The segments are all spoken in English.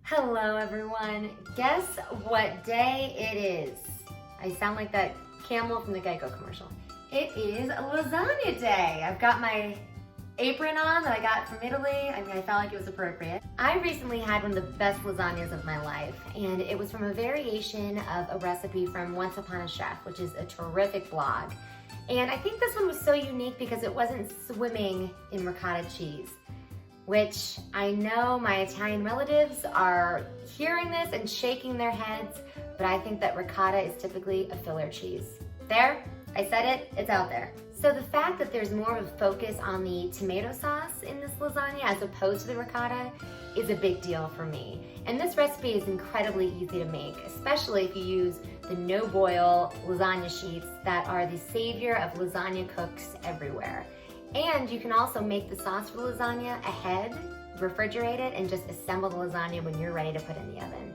Hello everyone. Guess what day it is? I sound like that camel from the Geico commercial. It is lasagna day. I've got my apron on that I got from Italy. I felt like it was appropriate. I recently had one of the best lasagnas of my life, and it was from a variation of a recipe from Once Upon a Chef, which is a terrific blog. And I think this one was so unique because it wasn't swimming in ricotta cheese, which I know my Italian relatives are hearing this and shaking their heads, but I think that ricotta is typically a filler cheese. There, I said it, it's out there. So the fact that there's more of a focus on the tomato sauce in this lasagna as opposed to the ricotta is a big deal for me. And this recipe is incredibly easy to make, especially if you use the no-boil lasagna sheets that are the savior of lasagna cooks everywhere. And you can also make the sauce for lasagna ahead, refrigerate it, and just assemble the lasagna when you're ready to put in the oven.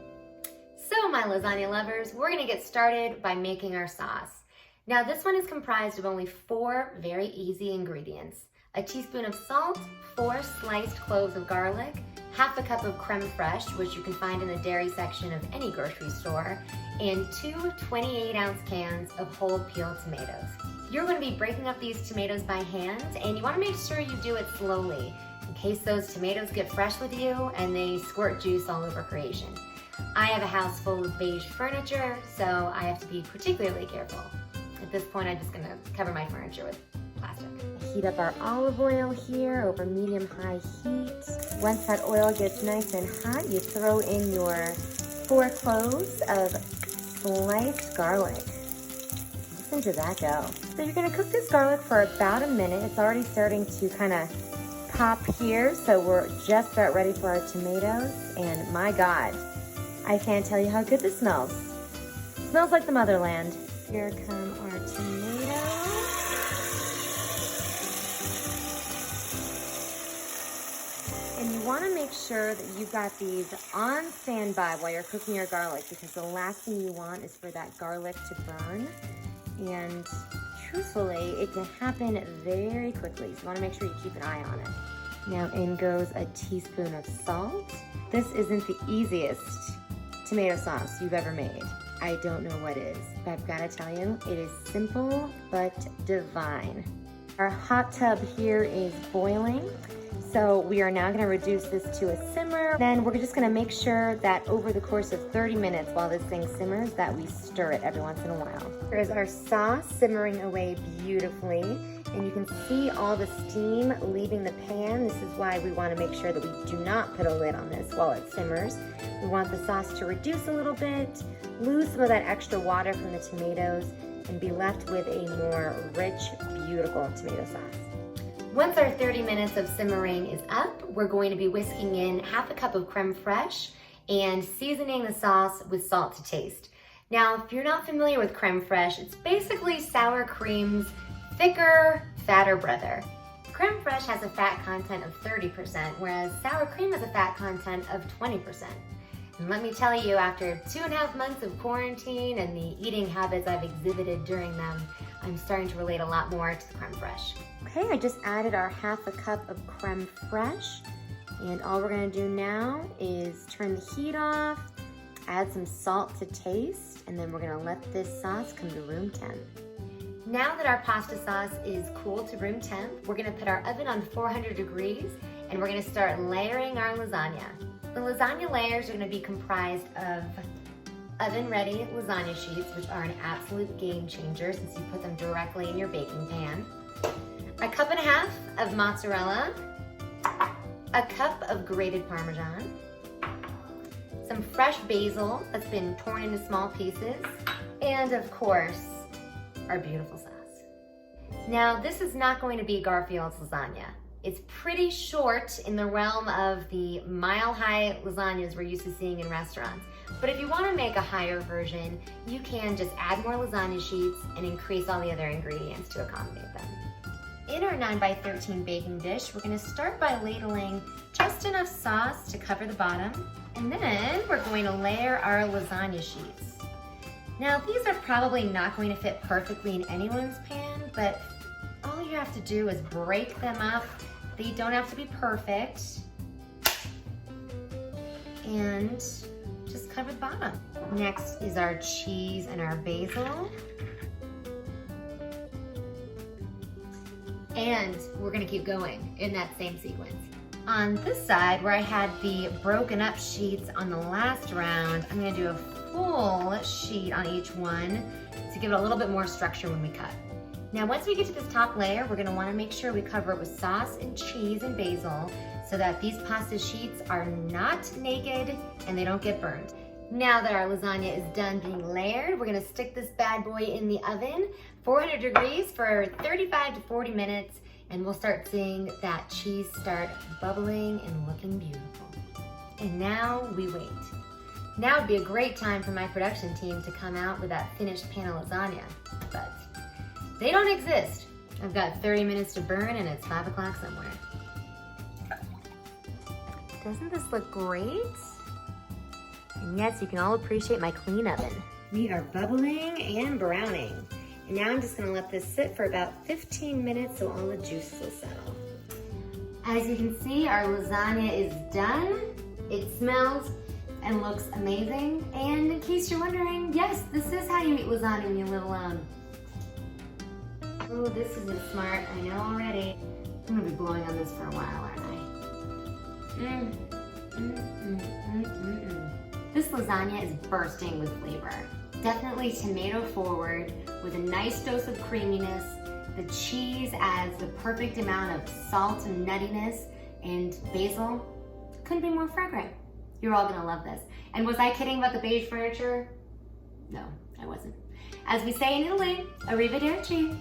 So my lasagna lovers, we're gonna get started by making our sauce. Now this one is comprised of only 4 very easy ingredients. A teaspoon of salt, 4 sliced cloves of garlic, half a cup of creme fraiche, which you can find in the dairy section of any grocery store, and 2 28-ounce cans of whole peeled tomatoes. You're going to be breaking up these tomatoes by hand, and you want to make sure you do it slowly in case those tomatoes get fresh with you and they squirt juice all over creation. I have a house full of beige furniture, so I have to be particularly careful. At this point, I'm just going to cover my furniture with plastic. Heat up our olive oil here over medium-high heat. Once that oil gets nice and hot, you throw in your 4 cloves of sliced garlic. Listen to that go. So you're gonna cook this garlic for about a minute. It's already starting to kind of pop here, so we're just about ready for our tomatoes. And my God, I can't tell you how good this smells. It smells like the motherland. Here come our tomatoes. And you want to make sure that you've got these on standby while you're cooking your garlic, because the last thing you want is for that garlic to burn. And truthfully, it can happen very quickly, so you want to make sure you keep an eye on it. Now in goes a teaspoon of salt. This isn't the easiest tomato sauce you've ever made. I don't know what is, but I've got to tell you, it is simple but divine. Our hot tub here is boiling, so we are now going to reduce this to a simmer. Then we're just going to make sure that over the course of 30 minutes while this thing simmers that we stir it every once in a while. Here's our sauce simmering away beautifully, and you can see all the steam leaving the pan. This is why we want to make sure that we do not put a lid on this while it simmers. We want the sauce to reduce a little bit, lose some of that extra water from the tomatoes, and be left with a more rich, beautiful tomato sauce. Once our 30 minutes of simmering is up, we're going to be whisking in half a cup of creme fraiche and seasoning the sauce with salt to taste. Now, if you're not familiar with creme fraiche, it's basically sour cream's thicker, fatter brother. Creme fraiche has a fat content of 30%, whereas sour cream has a fat content of 20%. And let me tell you, after 2.5 months of quarantine and the eating habits I've exhibited during them, I'm starting to relate a lot more to the creme fraiche. Okay, I just added our half a cup of creme fraiche, and all we're gonna do now is turn the heat off, add some salt to taste, and then we're gonna let this sauce come to room temp. Now that our pasta sauce is cool to room temp, we're gonna put our oven on 400 degrees, and we're gonna start layering our lasagna. The lasagna layers are gonna be comprised of oven-ready lasagna sheets, which are an absolute game changer since you put them directly in your baking pan. A cup and a half of mozzarella, a cup of grated Parmesan, some fresh basil that's been torn into small pieces, and of course, our beautiful sauce. Now, this is not going to be Garfield's lasagna. It's pretty short in the realm of the mile-high lasagnas we're used to seeing in restaurants. But if you want to make a higher version, you can just add more lasagna sheets and increase all the other ingredients to accommodate them. In our 9x13 baking dish, we're going to start by ladling just enough sauce to cover the bottom, and then we're going to layer our lasagna sheets. Now, these are probably not going to fit perfectly in anyone's pan, but all you have to do is break them up. They don't have to be perfect. and just cover the bottom. Next is our cheese and our basil. And we're gonna keep going in that same sequence. On this side, where I had the broken up sheets on the last round, I'm gonna do a full sheet on each one to give it a little bit more structure when we cut. Now, once we get to this top layer, we're gonna wanna make sure we cover it with sauce and cheese and basil so that these pasta sheets are not naked and they don't get burned. Now that our lasagna is done being layered, we're gonna stick this bad boy in the oven, 400 degrees for 35 to 40 minutes, and we'll start seeing that cheese start bubbling and looking beautiful. And now we wait. Now would be a great time for my production team to come out with that finished pan of lasagna, but they don't exist. I've got 30 minutes to burn and it's 5 o'clock somewhere. Doesn't this look great? And yes, you can all appreciate my clean oven. We are bubbling and browning. And now I'm just gonna let this sit for about 15 minutes so all the juices will settle. As you can see, our lasagna is done. It smells and looks amazing. And in case you're wondering, yes, this is how you eat lasagna when you live alone. Oh, this isn't smart, I know already. I'm gonna be blowing on this for a while, aren't I? This lasagna is bursting with flavor. Definitely tomato forward with a nice dose of creaminess. The cheese adds the perfect amount of salt and nuttiness, and basil couldn't be more fragrant. You're all gonna love this. And was I kidding about the beige furniture? No, I wasn't. As we say in Italy, arrivederci.